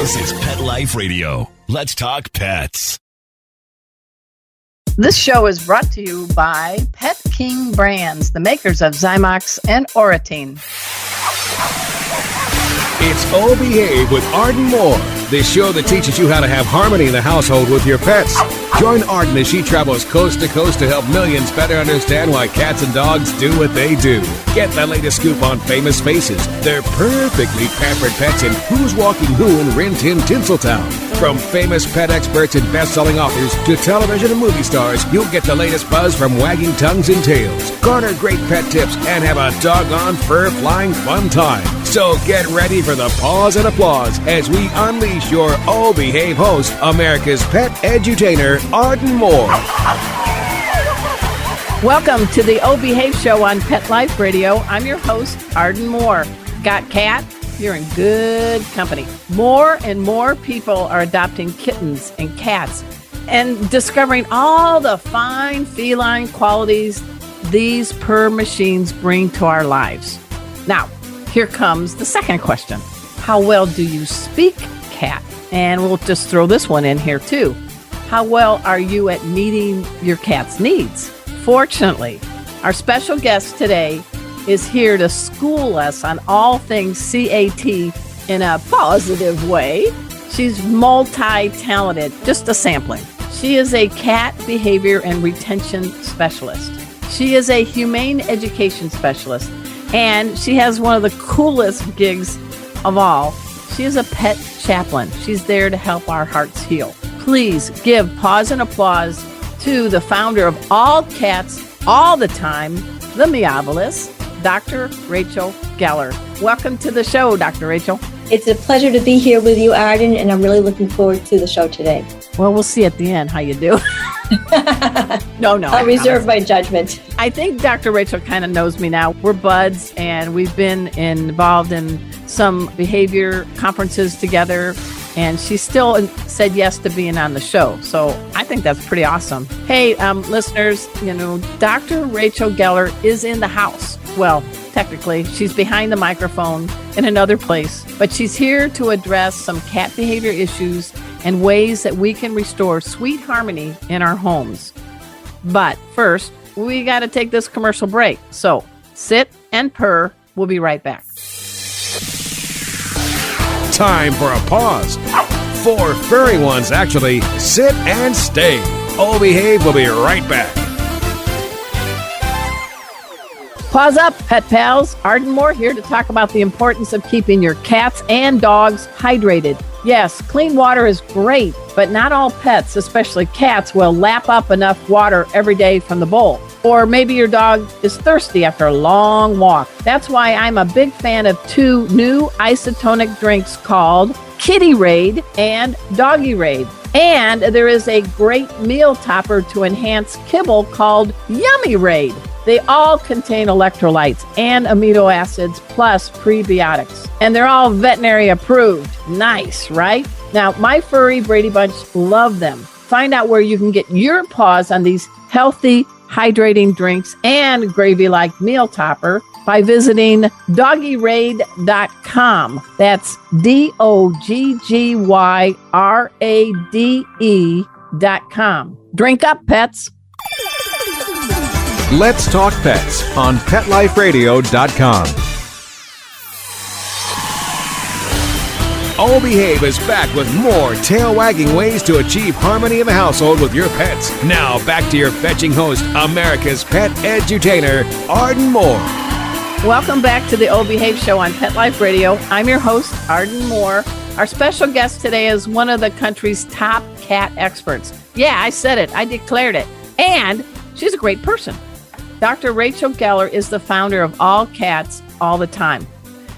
This is Pet Life Radio. Let's talk pets. This show is brought to you by Pet King Brands, the makers of Zymox and Oratine. It's Oh Behave with Arden Moore, the show that teaches you how to have harmony in the household with your pets. Join Arden as she travels coast to coast to help millions better understand why cats and dogs do what they do. Get the latest scoop on famous faces, their perfectly pampered pets, and who's walking who in Rin Tin Tinseltown. From famous pet experts and best-selling authors to television and movie stars, you'll get the latest buzz from wagging tongues and tails. Garner great pet tips and have a doggone fur-flying fun time. So get ready for the pause and applause as we unleash your Oh Behave host, America's pet edutainer, Arden Moore. Welcome to the Oh Behave show on Pet Life Radio. I'm your host, Arden Moore. Got cat? You're in good company. More and more people are adopting kittens and cats and discovering all the fine feline qualities these purr machines bring to our lives. Now, here comes the second question. How well do you speak cat? And we'll just throw this one in here too. How well are you at meeting your cat's needs? Fortunately, our special guest today is here to school us on all things CAT in a positive way. She's multi-talented, just a sampling. She is a cat behavior and retention specialist. She is a humane education specialist, and she has one of the coolest gigs of all. She is a pet chaplain. She's there to help our hearts heal. Please give pause and applause to the founder of All Cats All the Time, the Meowvalous, Dr. Rachel Geller. Welcome to the show, Dr. Rachel. It's a pleasure to be here with you, Arden, and I'm really looking forward to the show today. Well, we'll see at the end how you do. No. I'll reserve my judgment. I think Dr. Rachel kind of knows me now. We're buds, and we've been involved in some behavior conferences together, and she still said yes to being on the show. So I think that's pretty awesome. Hey, listeners, Dr. Rachel Geller is in the house. Well, technically, she's behind the microphone in another place, but she's here to address some cat behavior issues and ways that we can restore sweet harmony in our homes. But first, we got to take this commercial break. So sit and purr. We'll be right back. Time for a pause. 4 furry ones, actually. Sit and stay. Oh Behave will be right back. Pause up, pet pals. Arden Moore here to talk about the importance of keeping your cats and dogs hydrated. Yes, clean water is great, but not all pets, especially cats, will lap up enough water every day from the bowl. Or maybe your dog is thirsty after a long walk. That's why I'm a big fan of 2 new isotonic drinks called Kitty Raid and Doggy Raid. And there is a great meal topper to enhance kibble called Yummy Raid. They all contain electrolytes and amino acids plus prebiotics. And they're all veterinary approved. Nice, right? Now, my furry Brady Bunch love them. Find out where you can get your paws on these healthy, hydrating drinks and gravy-like meal topper by visiting doggyraid.com. That's DOGGYRADE.com. Drink up, pets. Let's Talk Pets on PetLifeRadio.com. Oh Behave is back with more tail-wagging ways to achieve harmony in the household with your pets. Now back to your fetching host, America's pet edutainer, Arden Moore. Welcome back to the Oh Behave show on Pet Life Radio. I'm your host, Arden Moore. Our special guest today is one of the country's top cat experts. Yeah, I said it. I declared it. And she's a great person. Dr. Rachel Geller is the founder of All Cats All the Time.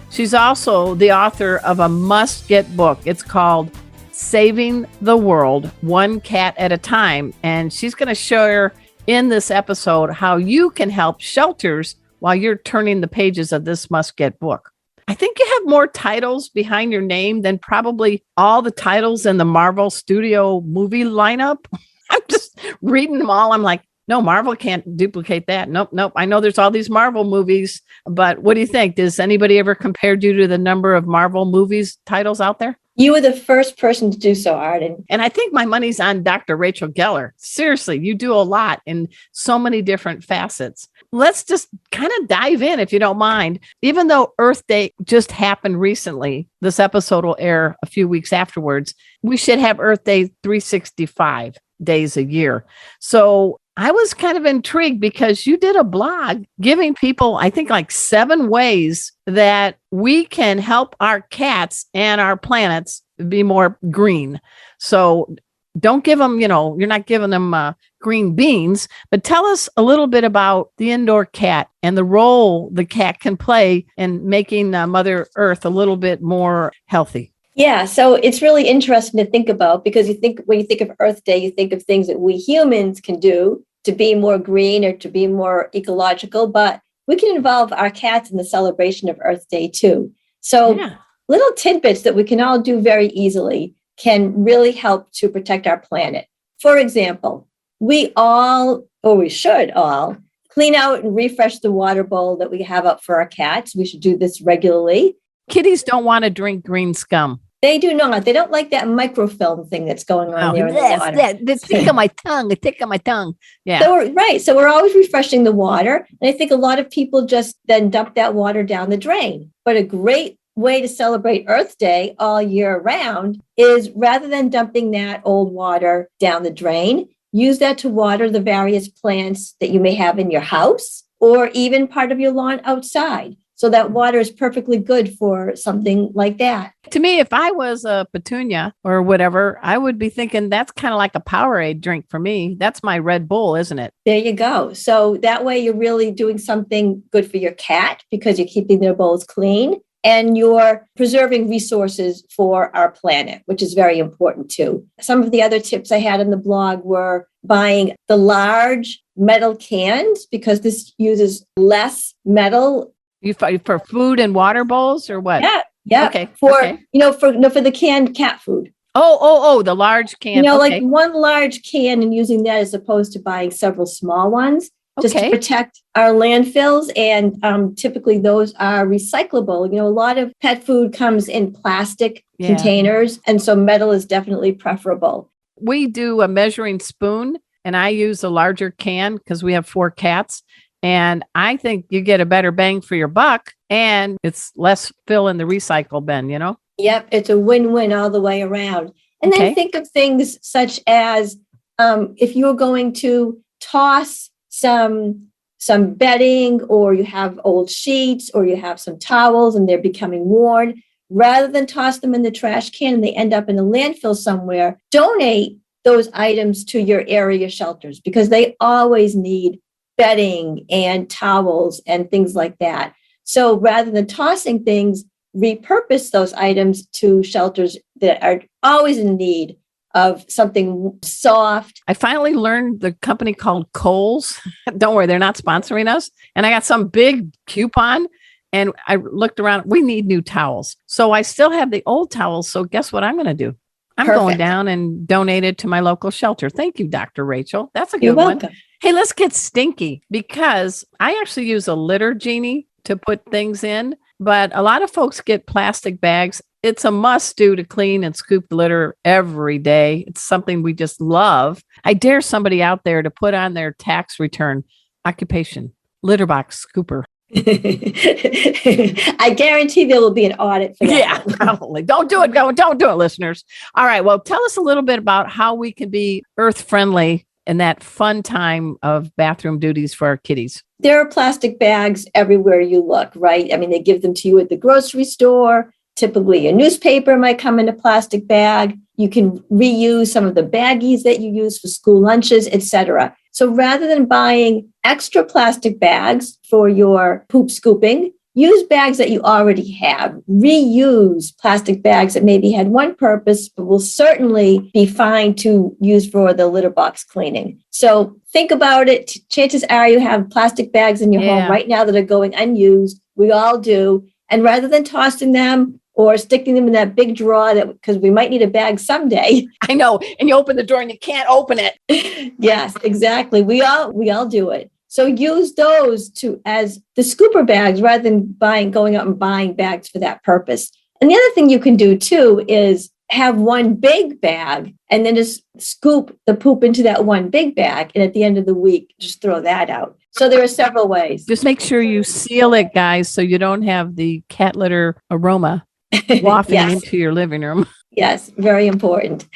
She's also the author of a must-get book. It's called Saving the World, One Cat at a Time. And she's going to share in this episode how you can help shelters while you're turning the pages of this must-get book. I think you have more titles behind your name than probably all the titles in the Marvel Studio movie lineup. I'm just reading them all. I'm like, no, Marvel can't duplicate that. Nope. I know there's all these Marvel movies, but what do you think? Does anybody ever compare you to the number of Marvel movies titles out there? You were the first person to do so, Arden. And I think my money's on Dr. Rachel Geller. Seriously, you do a lot in so many different facets. Let's just kind of dive in, if you don't mind. Even though Earth Day just happened recently, this episode will air a few weeks afterwards. We should have Earth Day 365 days a year. So I was kind of intrigued because you did a blog giving people, I think, like 7 ways that we can help our cats and our planets be more green. So don't give them, you're not giving them green beans, but tell us a little bit about the indoor cat and the role the cat can play in making Mother Earth a little bit more healthy. Yeah, so it's really interesting to think about because when you think of Earth Day, you think of things that we humans can do to be more green or to be more ecological, but we can involve our cats in the celebration of Earth Day too. So little tidbits that we can all do very easily can really help to protect our planet. For example, we should all clean out and refresh the water bowl that we have up for our cats. We should do this regularly. Kitties don't want to drink green scum. They do not. They don't like that microfilm thing that's going on there in the water. The tick of my tongue. Yeah. So we're always refreshing the water. And I think a lot of people just then dump that water down the drain. But a great way to celebrate Earth Day all year round is rather than dumping that old water down the drain, use that to water the various plants that you may have in your house or even part of your lawn outside. So that water is perfectly good for something like that. To me, if I was a petunia or whatever, I would be thinking that's kind of like a Powerade drink for me. That's my Red Bull, isn't it? There you go. So that way you're really doing something good for your cat because you're keeping their bowls clean and you're preserving resources for our planet, which is very important too. Some of the other tips I had in the blog were buying the large metal cans because this uses less metal. For food and water bowls or what? Yeah. Okay. For the canned cat food. Oh, the large can. Like one large can and using that as opposed to buying several small ones just to protect our landfills. And typically those are recyclable. A lot of pet food comes in plastic containers. And so metal is definitely preferable. We do a measuring spoon and I use a larger can because we have 4 cats. And I think you get a better bang for your buck and it's less fill in the recycle bin, Yep. It's a win-win all the way around. And then think of things such as if you're going to toss some bedding or you have old sheets or you have some towels and they're becoming worn, rather than toss them in the trash can and they end up in a landfill somewhere, donate those items to your area shelters because they always need bedding and towels and things like that. So rather than tossing things, repurpose those items to shelters that are always in need of something soft. I finally learned the company called Kohl's. Don't worry, they're not sponsoring us. And I got some big coupon and I looked around. We need new towels. So I still have the old towels. So guess what I'm going to do? I'm going down and donate it to my local shelter. Thank you, Dr. Rachel. That's a good one. Hey, let's get stinky because I actually use a litter genie to put things in, but a lot of folks get plastic bags. It's a must do to clean and scoop the litter every day. It's something we just love. I dare somebody out there to put on their tax return occupation, litter box scooper. I guarantee there will be an audit for that. Yeah, probably. Don't do it. Don't do it, listeners. All right. Well, tell us a little bit about how we can be earth friendly in that fun time of bathroom duties for our kitties. There are plastic bags everywhere you look, right? I mean, they give them to you at the grocery store. Typically, a newspaper might come in a plastic bag. You can reuse some of the baggies that you use for school lunches, etc. So rather than buying extra plastic bags for your poop scooping, use bags that you already have. Reuse plastic bags that maybe had one purpose, but will certainly be fine to use for the litter box cleaning. So think about it. Chances are you have plastic bags in your home right now that are going unused. We all do. And rather than tossing them or sticking them in that big drawer because we might need a bag someday. I know. And you open the door and you can't open it. Yes, exactly. We all do it. So use those as the scooper bags rather than going out and buying bags for that purpose. And the other thing you can do too is have one big bag and then just scoop the poop into that one big bag. And at the end of the week, just throw that out. So there are several ways. Just make sure you seal it, guys, so you don't have the cat litter aroma wafting Yes. into your living room. Yes, very important.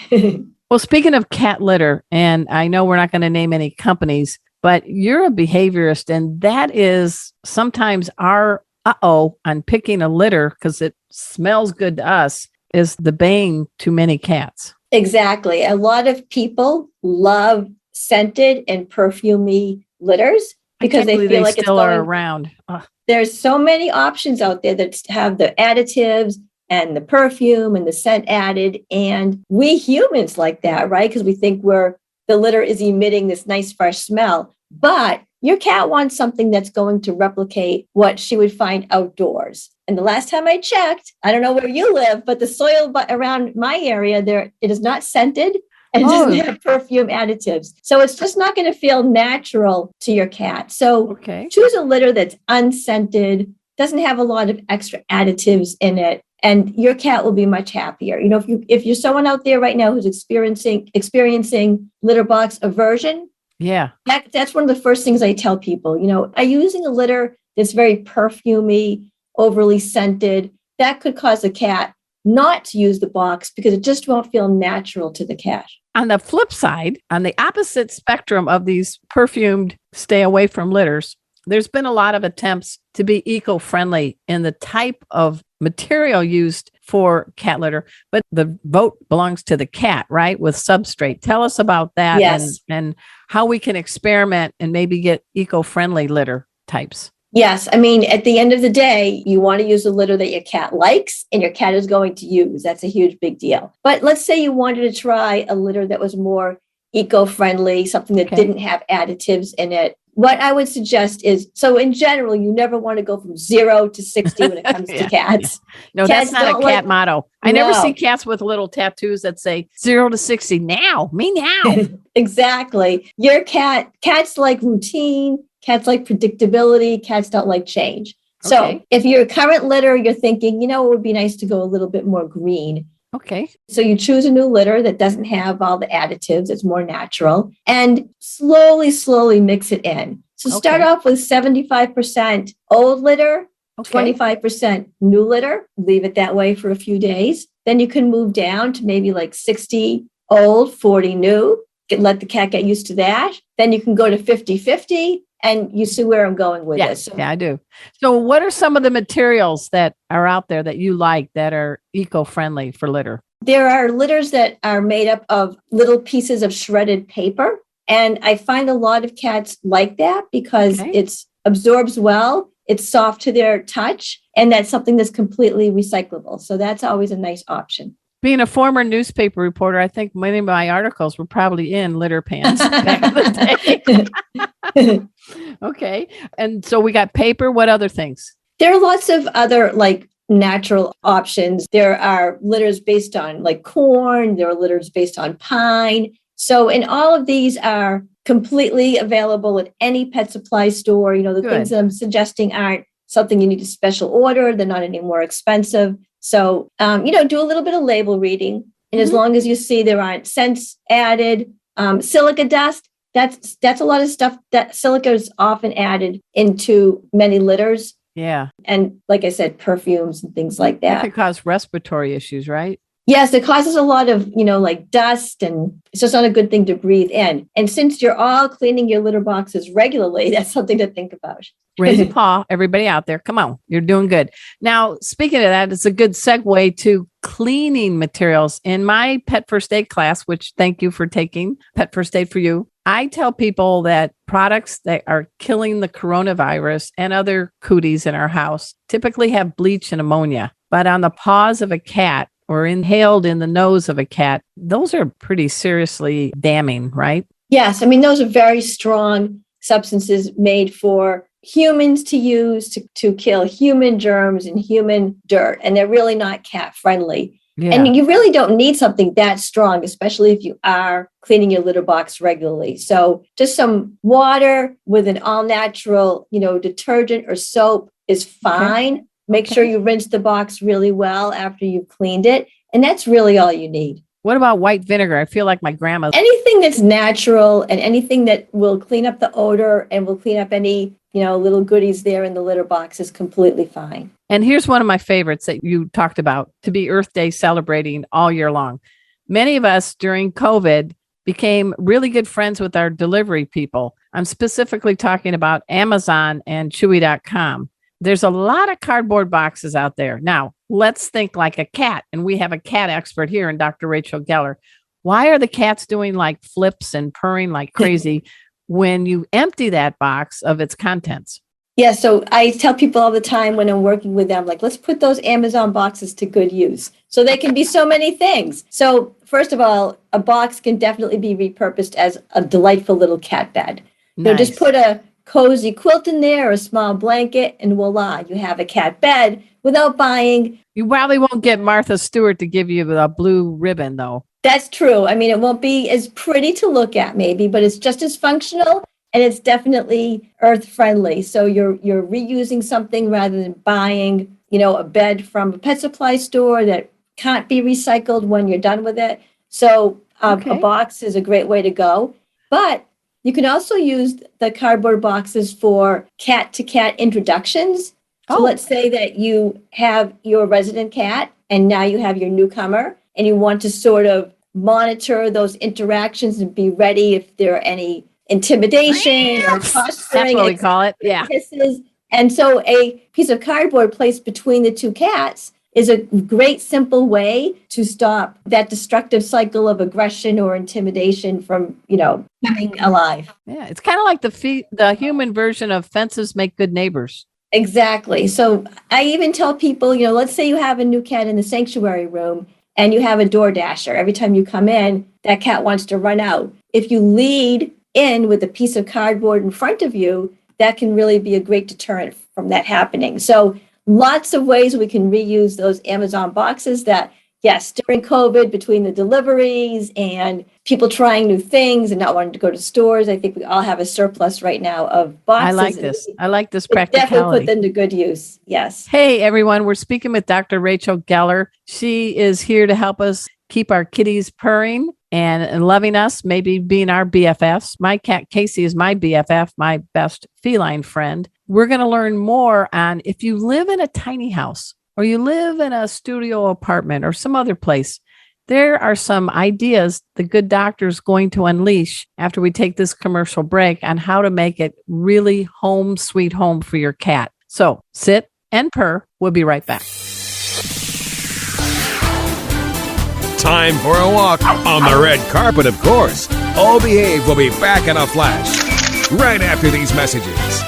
Well, speaking of cat litter, and I know we're not going to name any companies, but you're a behaviorist, and that is sometimes our on picking a litter because it smells good to us is the bane to many cats. Exactly. A lot of people love scented and perfumey litters because they feel like still are around. Ugh. There's so many options out there that have the additives and the perfume and the scent added. And we humans like that, right? Because we think the litter is emitting this nice fresh smell. But your cat wants something that's going to replicate what she would find outdoors. And the last time I checked, I don't know where you live, but the soil around my area there, it is not scented and it doesn't have perfume additives. So it's just not going to feel natural to your cat. So choose a litter that's unscented, doesn't have a lot of extra additives in it, and your cat will be much happier. You know, if you're someone out there right now who's experiencing litter box aversion, that's one of the first things I tell people. You know, are you using a litter that's very perfumey, overly scented? That could cause a cat not to use the box because it just won't feel natural to the cat. On the flip side, on the opposite spectrum of these perfumed stay away from litters, there's been a lot of attempts to be eco-friendly in the type of material used for cat litter, but the vote belongs to the cat, right? With substrate. Tell us about that. Yes. And how we can experiment and maybe get eco-friendly litter types. Yes. I mean, at the end of the day, you want to use a litter that your cat likes and your cat is going to use. That's a huge, big deal. But let's say you wanted to try a litter that was more eco-friendly, something that didn't have additives in it. What I would suggest is, so in general, you never want to go from 0 to 60 when it comes to cats. No, Cats that's not a cat motto. I never see cats with little tattoos that say 0 to 60 now, me now. Exactly. Your cats like routine, cats like predictability, cats don't like change. So if your current litter, you're thinking, you know, it would be nice to go a little bit more green. Okay. So you choose a new litter that doesn't have all the additives. It's more natural and slowly mix it in. So start off with 75% old litter, 25% new litter. Leave it that way for a few days. Then you can move down to maybe like 60 old, 40 new. Let the cat get used to that. Then you can go to 50-50. And you see where I'm going with this. Yeah, I do. So what are some of the materials that are out there that you like that are eco-friendly for litter? There are litters that are made up of little pieces of shredded paper. And I find a lot of cats like that because it absorbs well, it's soft to their touch, and that's something that's completely recyclable. So that's always a nice option. Being a former newspaper reporter, I think many of my articles were probably in litter pans back in the day. Okay. And so we got paper. What other things? There are lots of other like natural options. There are litters based on like corn. There are litters based on pine. So, and all of these are completely available at any pet supply store. You know, the things that I'm suggesting aren't something you need to special order. They're not any more expensive. So, you know, do a little bit of label reading. And as long as you see there aren't scents added, silica dust, that's a lot of stuff that silica is often added into many litters. Yeah. And like I said, perfumes and things like that. That could cause respiratory issues, right? Yes, it causes a lot of, you know, like dust, and it's just not a good thing to breathe in. And since you're all cleaning your litter boxes regularly, that's something to think about. Raise a paw, everybody out there. Come on, you're doing good. Now, speaking of that, it's a good segue to cleaning materials. In my pet first aid class, which thank you for taking Pet First Aid for You, I tell people that products that are killing the coronavirus and other cooties in our house typically have bleach and ammonia. But on the paws of a cat or inhaled in the nose of a cat, those are pretty seriously damning, right? Yes. I mean, those are very strong substances made for humans to use to kill human germs and human dirt. And they're really not cat friendly. Yeah. And you really don't need something that strong, especially if you are cleaning your litter box regularly. So just some water with an all natural, you know, detergent or soap is fine. Make sure you rinse the box really well after you've cleaned it. And that's really all you need. What about white vinegar? I feel like my grandma. Anything that's natural and anything that will clean up the odor and will clean up any, little goodies there in the litter box is completely fine. And here's one of my favorites that you talked about, to be Earth Day celebrating all year long. Many of us during COVID became really good friends with our delivery people. I'm specifically talking about Amazon and Chewy.com. There's a lot of cardboard boxes out there. Now, let's think like a cat. And we have a cat expert here in Dr. Rachel Geller. Why are the cats doing like flips and purring like crazy when you empty that box of its contents? Yeah, so I tell people all the time when I'm working with them, like, let's put those Amazon boxes to good use. So they can be so many things. So first of all, a box can definitely be repurposed as a delightful little cat bed. Nice. Just put a cozy quilt in there, a small blanket, and voila, you have a cat bed without buying. You probably won't get Martha Stewart to give you a blue ribbon, though. That's true. I mean, it won't be as pretty to look at maybe, but it's just as functional. And it's definitely earth friendly. So you're reusing something rather than buying, a bed from a pet supply store that can't be recycled when you're done with it. So a box is a great way to go. But you can also use the cardboard boxes for cat to cat introductions. So let's say that you have your resident cat and now you have your newcomer and you want to sort of monitor those interactions and be ready if there are any intimidation or posturing. That's what we call it. Yeah. Kisses. And so a piece of cardboard placed between the two cats is a great, simple way to stop that destructive cycle of aggression or intimidation from, coming alive. Yeah. It's kind of like the human version of fences make good neighbors. Exactly. So I even tell people, let's say you have a new cat in the sanctuary room and you have a door dasher. Every time you come in, that cat wants to run out. If you lead in with a piece of cardboard in front of you, that can really be a great deterrent from that happening. So lots of ways we can reuse those Amazon boxes that, yes, during COVID, between the deliveries and people trying new things and not wanting to go to stores, I think we all have a surplus right now of boxes. I like this practicality. Definitely put them to good use. Yes. Hey, everyone. We're speaking with Dr. Rachel Geller. She is here to help us keep our kitties purring and loving us, maybe being our BFFs. My cat Casey is my BFF, my best feline friend. We're going to learn more on if you live in a tiny house or you live in a studio apartment or some other place. There are some ideas the good doctor's going to unleash after we take this commercial break on how to make it really home sweet home for your cat. So sit and purr. We'll be right back. Time for a walk on the red carpet, of course. All Behave will be back in a flash right after these messages.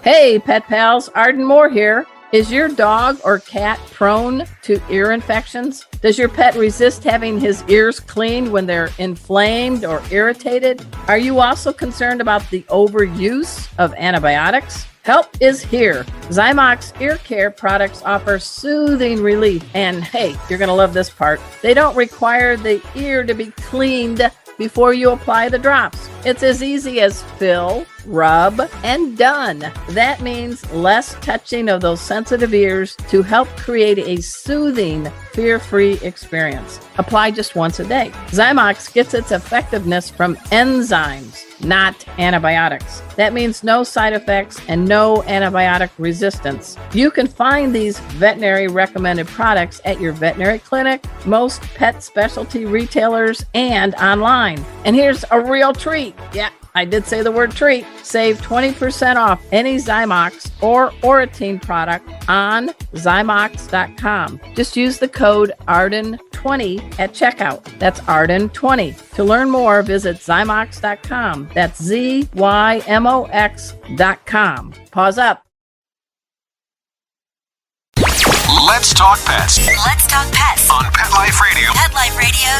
Hey, pet pals, Arden Moore here. Is your dog or cat prone to ear infections? Does your pet resist having his ears cleaned when they're inflamed or irritated? Are you also concerned about the overuse of antibiotics? Help is here. Zymox ear care products offer soothing relief. And hey, you're going to love this part. They don't require the ear to be cleaned before you apply the drops. It's as easy as fill, rub, and done. That means less touching of those sensitive ears to help create a soothing, fear-free experience. Apply just once a day. Zymox gets its effectiveness from enzymes, not antibiotics. That means no side effects and no antibiotic resistance. You can find these veterinary recommended products at your veterinary clinic, most pet specialty retailers, and online. And here's a real treat. Yeah, I did say the word treat. Save 20% off any Zymox or Oratine product on Zymox.com. Just use the code ARDEN20 at checkout. That's ARDEN20. To learn more, visit Zymox.com. That's ZYMOX.com. Pause up. Let's talk pets. Let's talk pets On Pet Life Radio. Pet Life Radio.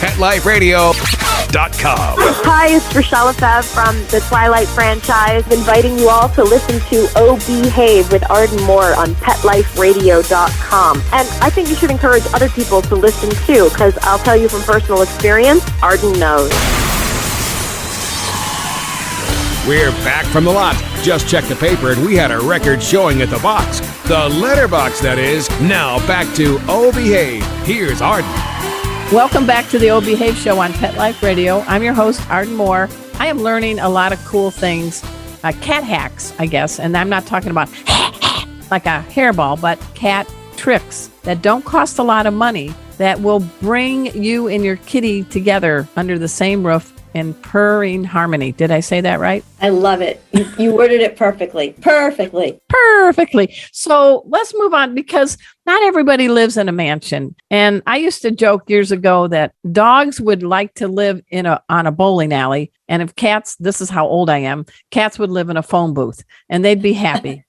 PetLifeRadio.com. Hi, it's Rochelle Lefebvre from the Twilight franchise, inviting you all to listen to Oh Behave with Arden Moore on PetLifeRadio.com. And I think you should encourage other people to listen too, because I'll tell you from personal experience, Arden knows. We're back from the lot. Just checked the paper and we had a record showing at the box. The letterbox, that is. Now back to Oh Behave. Here's Arden. Welcome back to the Oh Behave Show on Pet Life Radio. I'm your host, Arden Moore. I am learning a lot of cool things, cat hacks, I guess. And I'm not talking about like a hairball, but cat tricks that don't cost a lot of money that will bring you and your kitty together under the same roof in purring harmony. Did I say that right? I love it. You worded it perfectly. Perfectly. So let's move on, because not everybody lives in a mansion. And I used to joke years ago that dogs would like to live on a bowling alley. And if cats, this is how old I am, cats would live in a phone booth and they'd be happy.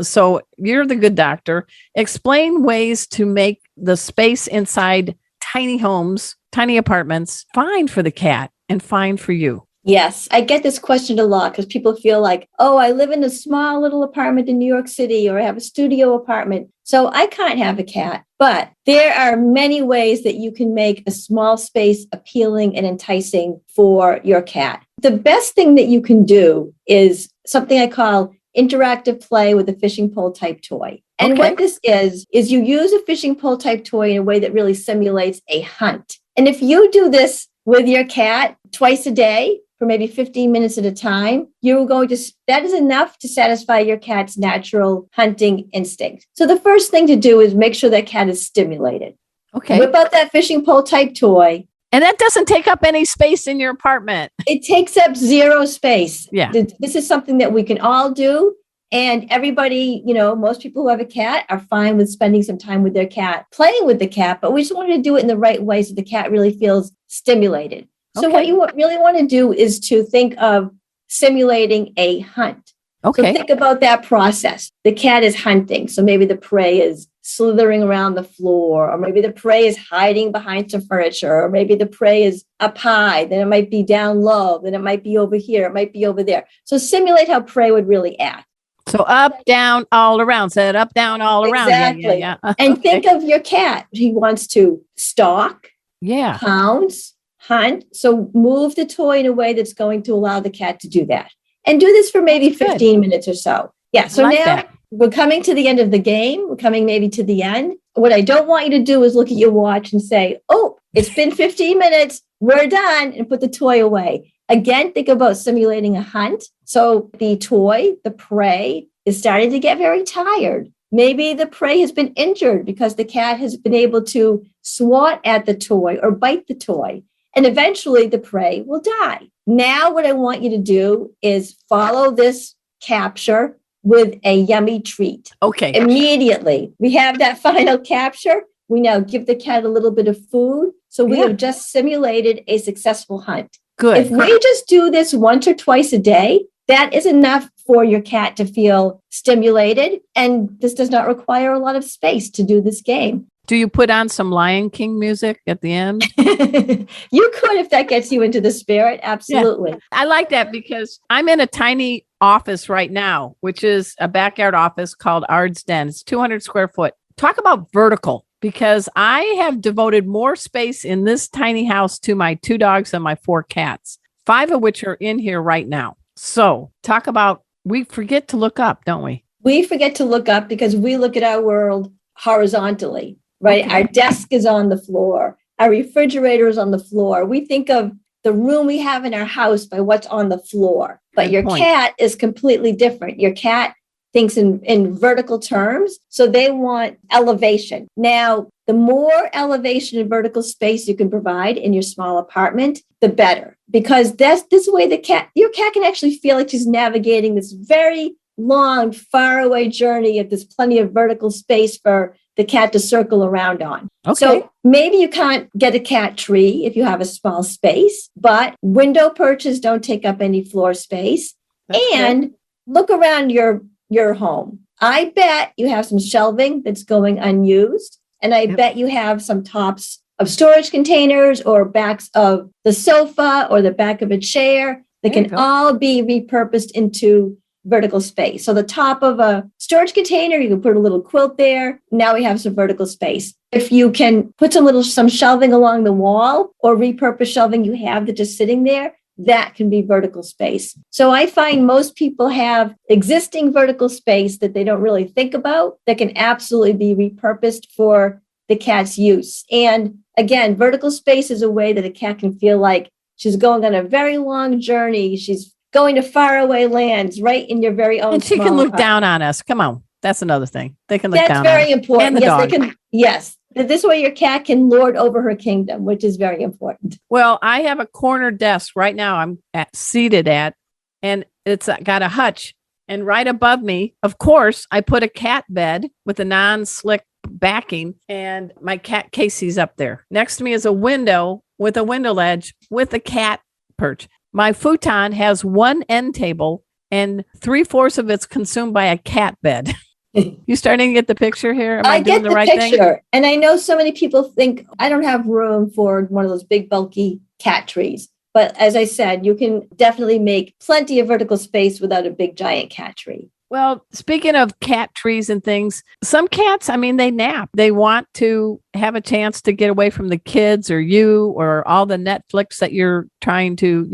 So you're the good doctor. Explain ways to make the space inside tiny homes, tiny apartments, fine for the cat and fine for you. Yes, I get this question a lot because people feel like, oh, I live in a small little apartment in New York City, or I have a studio apartment, so I can't have a cat. But there are many ways that you can make a small space appealing and enticing for your cat. The best thing that you can do is something I call interactive play with a fishing pole type toy. And what this is you use a fishing pole type toy in a way that really simulates a hunt. And if you do this with your cat twice a day for maybe 15 minutes at a time, that is enough to satisfy your cat's natural hunting instinct. So the first thing to do is make sure that cat is stimulated. Okay. Whip out that fishing pole type toy. And that doesn't take up any space in your apartment. It takes up zero space. Yeah. This is something that we can all do. And everybody, most people who have a cat are fine with spending some time with their cat, playing with the cat, but we just wanted to do it in the right way so the cat really feels stimulated. So what you really want to do is to think of simulating a hunt. Okay. So think about that process. The cat is hunting. So maybe the prey is slithering around the floor, or maybe the prey is hiding behind some furniture, or maybe the prey is up high, then it might be down low, then it might be over here, it might be over there. So simulate how prey would really act. So up, down, all around. Said up, down, all around. Exactly. Yeah. And think of your cat. He wants to stalk, pounce, hunt. So move the toy in a way that's going to allow the cat to do that. And do this for maybe 15 minutes or so. Yeah. So now we're coming to the end of the game. We're coming maybe to the end. What I don't want you to do is look at your watch and say, oh, it's been 15 minutes. We're done, and put the toy away. Again, think about simulating a hunt. So the toy, the prey, is starting to get very tired. Maybe the prey has been injured because the cat has been able to swat at the toy or bite the toy. And eventually the prey will die. Now what I want you to do is follow this capture with a yummy treat. Okay. Immediately. We have that final capture. We now give the cat a little bit of food. So we have just simulated a successful hunt. Good. If we just do this once or twice a day, that is enough for your cat to feel stimulated. And this does not require a lot of space to do this game. Do you put on some Lion King music at the end? You could, if that gets you into the spirit. Absolutely. Yeah. I like that because I'm in a tiny office right now, which is a backyard office called Ard's Den. It's 200 square foot. Talk about vertical, because I have devoted more space in this tiny house to my 2 dogs and my 4 cats, 5 of which are in here right now. So talk about, we forget to look up, don't we? We forget to look up because we look at our world horizontally. Right? Okay. Our desk is on the floor. Our refrigerator is on the floor. We think of the room we have in our house by what's on the floor. But your cat is completely different. Your cat thinks in vertical terms. So they want elevation. Now, the more elevation and vertical space you can provide in your small apartment, the better. Because that's this way your cat can actually feel like she's navigating this very long, far away journey if there's plenty of vertical space for the cat to circle around on. Okay. So maybe you can't get a cat tree if you have a small space, but window perches don't take up any floor space. That's and good. Look around your home. I bet you have some shelving that's going unused. And I bet you have some tops of storage containers or backs of the sofa or the back of a chair that can all be repurposed into vertical space. So the top of a storage container, you can put a little quilt there. Now we have some vertical space. If you can put some shelving along the wall or repurpose shelving you have that's just sitting there, that can be vertical space. So I find most people have existing vertical space that they don't really think about that can absolutely be repurposed for the cat's use. And again, vertical space is a way that a cat can feel like she's going on a very long journey. She's going to faraway lands right in your very own. And she can look down on us. Come on. That's another thing. They can look down on us. That's very important. And the yes, dog. they can. Yes. This way your cat can lord over her kingdom, which is very important. Well, I have a corner desk right now I'm seated at, and it's got a hutch. And right above me, of course, I put a cat bed with a non-slick backing, and my cat Casey's up there. Next to me is a window with a window ledge with a cat perch. My futon has one end table, and 3/4 of it's consumed by a cat bed. You starting to get the picture here? Am I doing get the right picture. thing? And I know so many people think I don't have room for one of those big, bulky cat trees. But as I said, you can definitely make plenty of vertical space without a big, giant cat tree. Well, speaking of cat trees and things, some cats, I mean, they nap. They want to have a chance to get away from the kids or you or all the Netflix that you're trying to,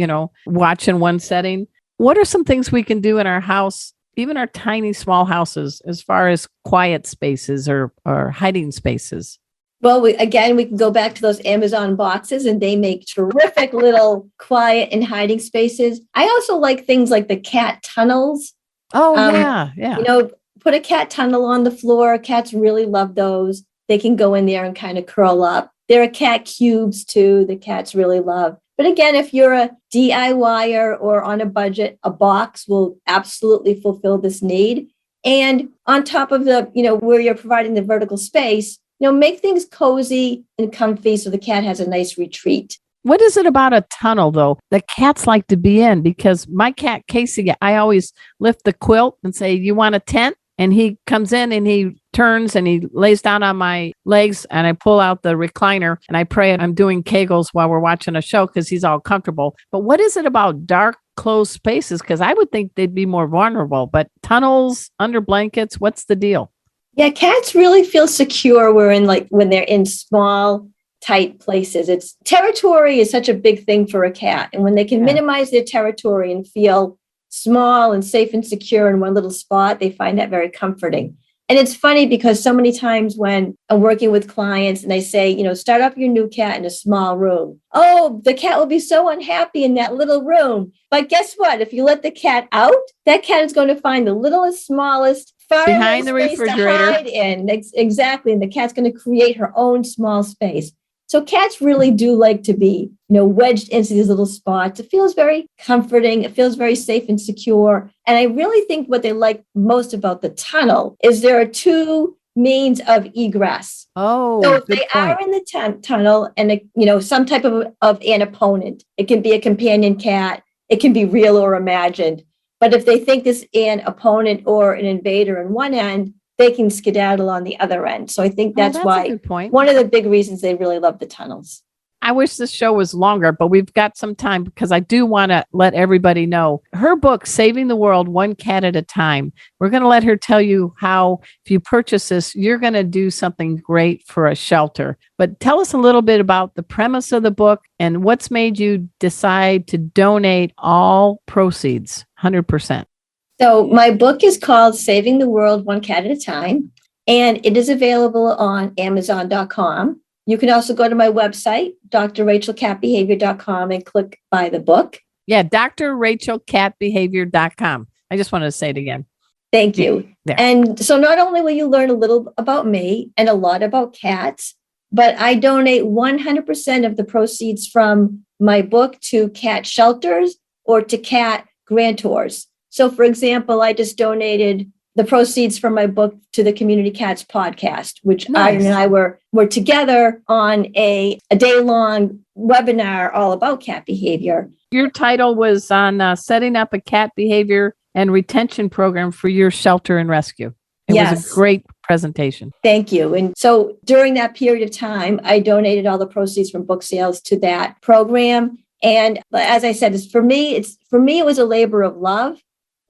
watch in one setting. What are some things we can do in our house, even our tiny, small houses, as far as quiet spaces or hiding spaces? Well, we can go back to those Amazon boxes, and they make terrific little quiet and hiding spaces. I also like things like the cat tunnels. Oh, yeah. Put a cat tunnel on the floor. Cats really love those. They can go in there and kind of curl up. There are cat cubes too that cats really love. But again, if you're a DIYer or on a budget, a box will absolutely fulfill this need. And on top of the, where you're providing the vertical space, make things cozy and comfy so the cat has a nice retreat. What is it about a tunnel, though, that cats like to be in? Because my cat, Casey, I always lift the quilt and say, you want a tent? And he comes in and he turns and he lays down on my legs, and I pull out the recliner and I pray I'm doing Kegels while we're watching a show because he's all comfortable. But what is it about dark, closed spaces? Because I would think they'd be more vulnerable, but tunnels, under blankets, what's the deal? Yeah, cats really feel secure when they're in small, tight places. It's territory is such a big thing for a cat. And when they can minimize their territory and feel small and safe and secure in one little spot, they find that very comforting. And it's funny because so many times when I'm working with clients and they say, start up your new cat in a small room. Oh, the cat will be so unhappy in that little room. But guess what? If you let the cat out, that cat is going to find the littlest, smallest, behind the refrigerator. To hide in. Exactly. And the cat's going to create her own small space. So cats really do like to be, wedged into these little spots. It feels very comforting. It feels very safe and secure. And I really think what they like most about the tunnel is there are two means of egress. Oh, so if they are in the tunnel and, some type of an opponent, it can be a companion cat. It can be real or imagined. But if they think this an opponent or an invader in one end, they can skedaddle on the other end. So I think that's why one of the big reasons they really love the tunnels. I wish this show was longer, but we've got some time because I do want to let everybody know her book, Saving the World One Cat at a Time. We're going to let her tell you how, if you purchase this, you're going to do something great for a shelter. But tell us a little bit about the premise of the book and what's made you decide to donate all proceeds, 100%. So my book is called Saving the World One Cat at a Time, and it is available on Amazon.com. You can also go to my website, drrachelcatbehavior.com, and click buy the book. Yeah, drrachelcatbehavior.com. I just wanted to say it again. Thank you. Yeah. And so not only will you learn a little about me and a lot about cats, but I donate 100% of the proceeds from my book to cat shelters or to cat grantors. So, for example, I just donated the proceeds from my book to the Community Cats podcast, which Arden and I were together on a day-long webinar all about cat behavior. Your title was on setting up a cat behavior and retention program for your shelter and rescue. It was a great presentation. Thank you. And so during that period of time, I donated all the proceeds from book sales to that program. And as I said, for me, it was a labor of love.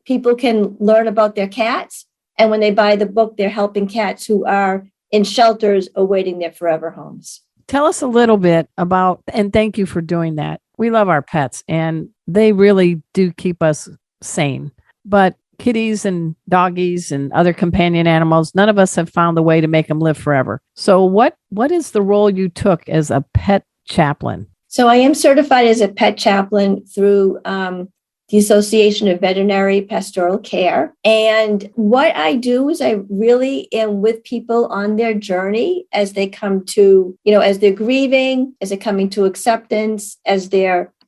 People can learn about their cats. And when they buy the book, they're helping cats who are in shelters awaiting their forever homes. Tell us a little bit about, and thank you for doing that, we love our pets and they really do keep us sane. But kitties and doggies and other companion animals, none of us have found the way to make them live forever. So what is the role you took as a pet chaplain? So I am certified as a pet chaplain through the Association of Veterinary Pastoral Care. And what I do is I really am with people on their journey as they come to, as they're grieving, as they're coming to acceptance,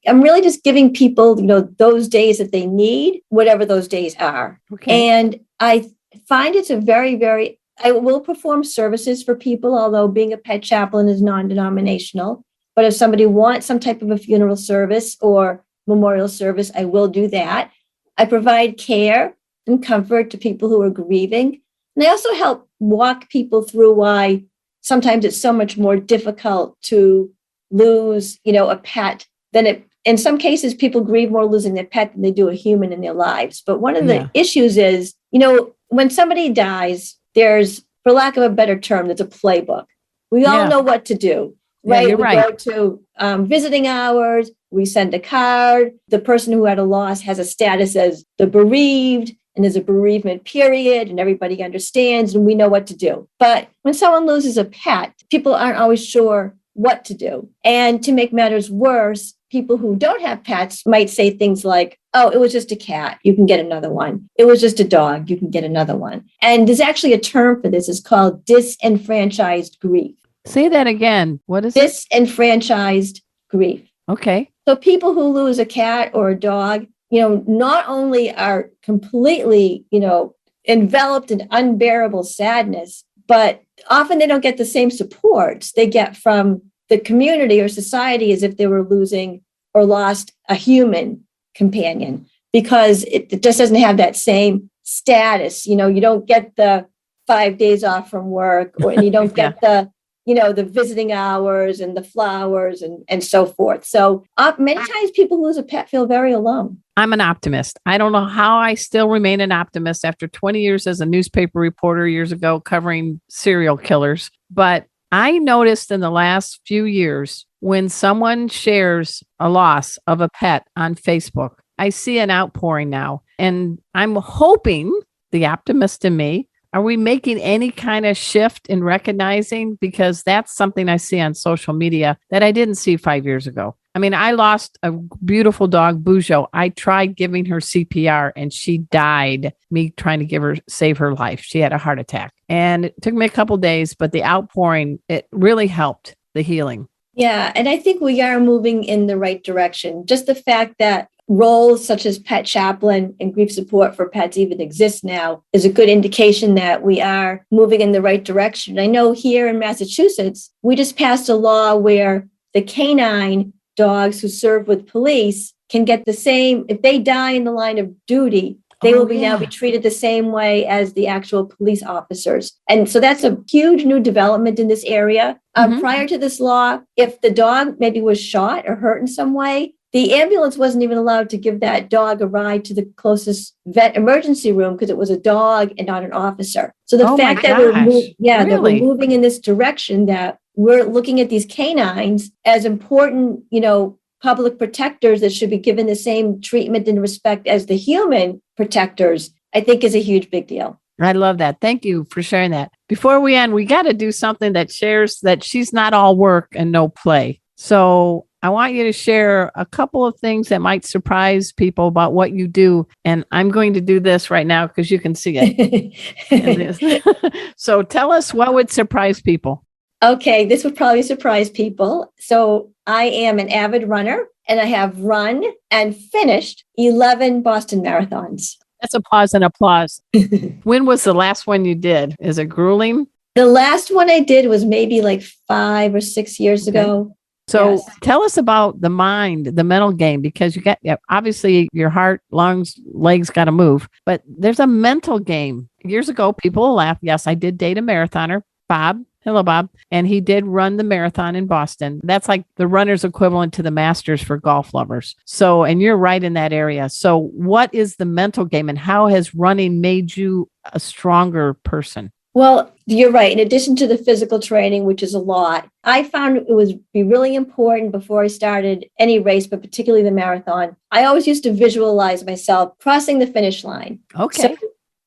I'm really just giving people, those days that they need, whatever those days are. Okay. And I find it's a very, very, I will perform services for people, although being a pet chaplain is non-denominational. But if somebody wants some type of a funeral service or memorial service, I will do that. I provide care and comfort to people who are grieving. And I also help walk people through why sometimes it's so much more difficult to lose, a pet than it. In some cases, people grieve more losing their pet than they do a human in their lives. But one of the issues is, when somebody dies, there's, for lack of a better term, there's a playbook. We all know what to do, right? Yeah, you're right. Go to visiting hours. We send a card. The person who had a loss has a status as the bereaved, and there's a bereavement period, and everybody understands, and we know what to do. But when someone loses a pet, people aren't always sure what to do. And to make matters worse, people who don't have pets might say things like, oh, it was just a cat, you can get another one. It was just a dog, you can get another one. And there's actually a term for this. It's called disenfranchised grief. Say that again. What is disenfranchised grief? Okay. So people who lose a cat or a dog, not only are completely, enveloped in unbearable sadness, but often they don't get the same supports they get from the community or society as if they were losing or lost a human companion, because it just doesn't have that same status. You don't get the 5 days off from work, and you don't get the visiting hours and the flowers and so forth. So many times people who lose a pet feel very alone. I'm an optimist. I don't know how I still remain an optimist after 20 years as a newspaper reporter years ago covering serial killers. But I noticed in the last few years, when someone shares a loss of a pet on Facebook, I see an outpouring now. And I'm hoping, the optimist in me, are we making any kind of shift in recognizing? Because that's something I see on social media that I didn't see 5 years ago. I mean, I lost a beautiful dog, Bujo. I tried giving her CPR and she died, me trying to save her life. She had a heart attack. And it took me a couple of days, but the outpouring, it really helped the healing. Yeah. And I think we are moving in the right direction. Just the fact that roles such as pet chaplain and grief support for pets even exist now is a good indication that we are moving in the right direction. I know here in Massachusetts, we just passed a law where the canine dogs who serve with police can get the same, if they die in the line of duty, they will now be treated the same way as the actual police officers. And so that's a huge new development in this area. Prior to this law, if the dog maybe was shot or hurt in some way, the ambulance wasn't even allowed to give that dog a ride to the closest vet emergency room because it was a dog and not an officer. So the fact that that we're moving in this direction, that we're looking at these canines as important, public protectors that should be given the same treatment and respect as the human protectors, I think is a huge big deal. I love that. Thank you for sharing that. Before we end, we got to do something that shares that she's not all work and no play. So I want you to share a couple of things that might surprise people about what you do. And I'm going to do this right now because you can see it. So tell us what would surprise people. Okay, this would probably surprise people. So I am an avid runner, and I have run and finished 11 Boston marathons. That's a pause and applause. When was the last one you did? Is it grueling? The last one I did was maybe like 5 or 6 years ago. So tell us about the mind, the mental game, because you got, obviously your heart, lungs, legs got to move, but there's a mental game. Years ago, people will laugh. Yes, I did date a marathoner, Bob. Hello, Bob. And he did run the marathon in Boston. That's like the runner's equivalent to the Masters for golf lovers. So, and you're right in that area. So what is the mental game and how has running made you a stronger person? Well, you're right. In addition to the physical training, which is a lot, I found it was be really important before I started any race, but particularly the marathon. I always used to visualize myself crossing the finish line. Okay. So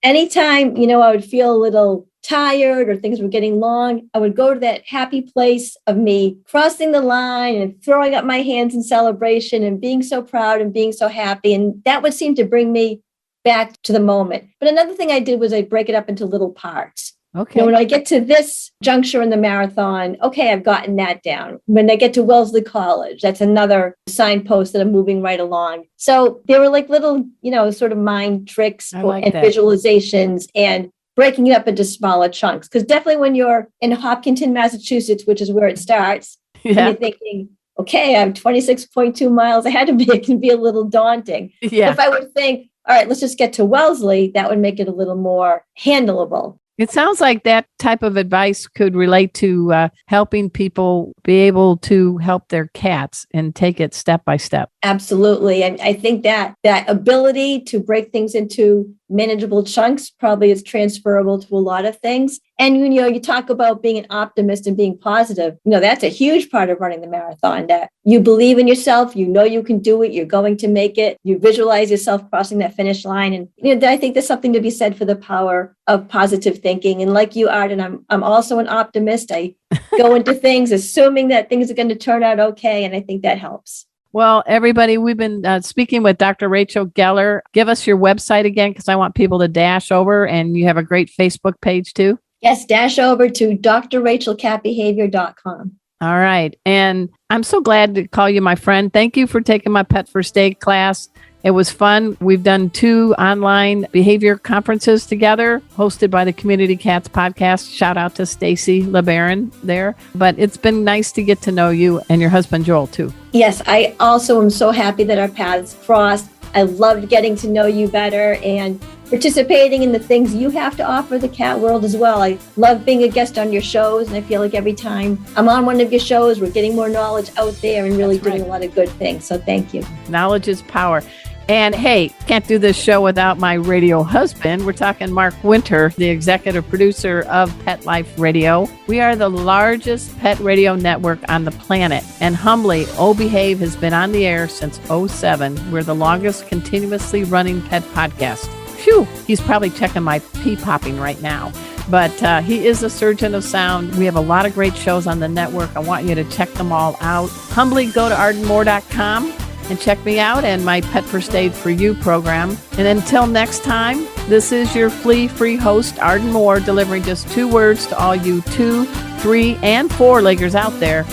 anytime, I would feel a little tired or things were getting long, I would go to that happy place of me crossing the line and throwing up my hands in celebration and being so proud and being so happy. And that would seem to bring me back to the moment. But another thing I did was I break it up into little parts. Okay. When I get to this juncture in the marathon, okay, I've gotten that down. When I get to Wellesley College, that's another signpost that I'm moving right along. So they were like little, sort of mind tricks and visualizations and breaking it up into smaller chunks. Because definitely when you're in Hopkinton, Massachusetts, which is where it starts, and you're thinking, okay, I'm 26.2 miles ahead of me, it can be a little daunting. Yeah. If I would think, all right, let's just get to Wellesley, that would make it a little more handleable. It sounds like that type of advice could relate to helping people be able to help their cats and take it step by step. Absolutely. And I think that ability to break things into manageable chunks probably is transferable to a lot of things. And, you talk about being an optimist and being positive. That's a huge part of running the marathon, that you believe in yourself, you can do it, you're going to make it, you visualize yourself crossing that finish line. And, I think there's something to be said for the power of positive thinking. And like you, Arden, I'm also an optimist. I go into things assuming that things are going to turn out okay. And I think that helps. Well, everybody, we've been speaking with Dr. Rachel Geller. Give us your website again, because I want people to dash over, and you have a great Facebook page too. Yes, dash over to drrachelcatbehavior.com. All right. And I'm so glad to call you my friend. Thank you for taking my Pet First Aid class. It was fun. We've done 2 online behavior conferences together, hosted by the Community Cats podcast. Shout out to Stacy LeBaron there. But it's been nice to get to know you and your husband, Joel, too. Yes, I also am so happy that our paths crossed. I loved getting to know you better and participating in the things you have to offer the cat world as well. I love being a guest on your shows, and I feel like every time I'm on one of your shows, we're getting more knowledge out there and really doing a lot of good things. So thank you. Knowledge is power. And hey, can't do this show without my radio husband. We're talking Mark Winter, the executive producer of Pet Life Radio. We are the largest pet radio network on the planet. And humbly, Oh Behave has been on the air since 2007. We're the longest continuously running pet podcast. Phew, he's probably checking my pee popping right now. But he is a surgeon of sound. We have a lot of great shows on the network. I want you to check them all out. Humbly go to ardenmoore.com. and check me out and my Pet First Aid for You program. And until next time, this is your flea-free host, Arden Moore, delivering just 2 words to all you 2, 3, and 4-leggers out there.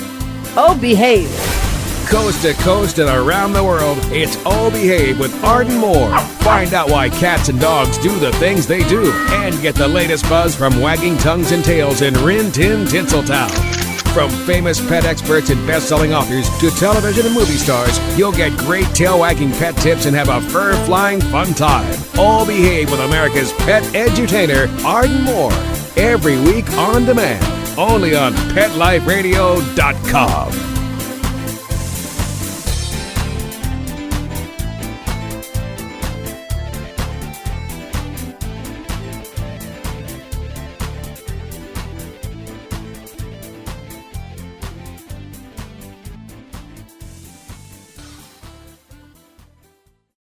Oh, behave. Coast to coast and around the world, it's Oh Behave with Arden Moore. Find out why cats and dogs do the things they do and get the latest buzz from wagging tongues and tails in Rin Tin Tinseltown. From famous pet experts and best-selling authors to television and movie stars, you'll get great tail-wagging pet tips and have a fur-flying fun time. All Behave with America's pet edutainer, Arden Moore. Every week on demand, only on PetLifeRadio.com.